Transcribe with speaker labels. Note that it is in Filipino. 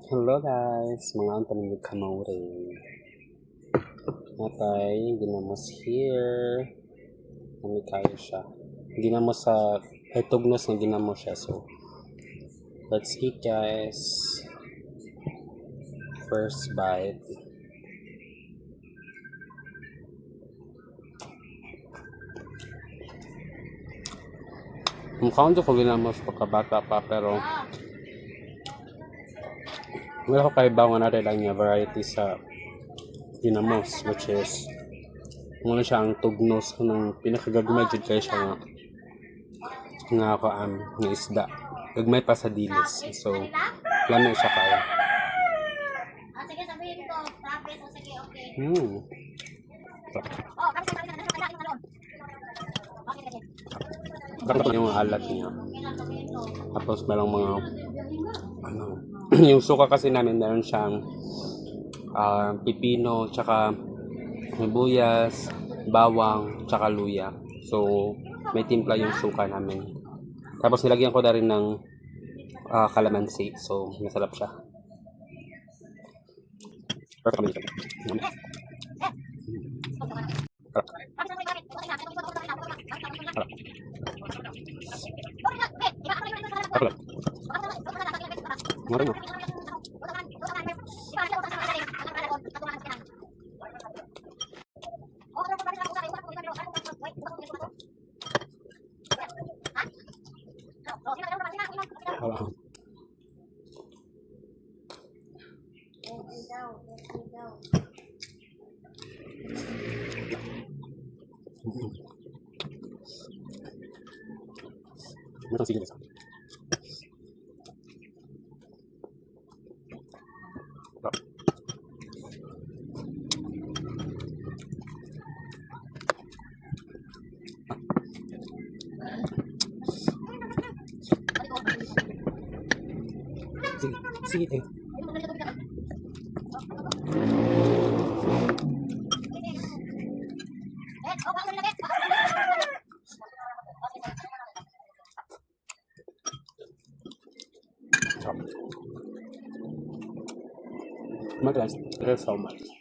Speaker 1: Hello guys, mga antaning kamaurin. Natay, ginamos here. Kami kayo siya. Ginamos sa, ay tugnos na ginamos siya. So, let's eat guys. First bite. Mukhang ko ginamos pagkabata pa pero wala ko kay bawang natin lang niya variety sa ginamos which is muna siya ang tugnos ng pinakagagmay jud kay siya nga kaam nga isda gagmay pa sa dilis so lami siya kaya
Speaker 2: Sige, sabihin ko. Promise. O sige, okay. Oh, kami sa talon. Okay, sige.
Speaker 1: Bakit yung alat niya
Speaker 2: Okay lang, sabihin ko.
Speaker 1: tapos merong mga ano yung suka kasi namin meron siyang pipino tsaka sibuyas bawang tsaka luya so may timpla yung suka namin tapos nilagyan ko na rin ng calamansi so masarap siya perfect kami Ngayon Meron sige dito. Sige, sige. My guys, there's so much.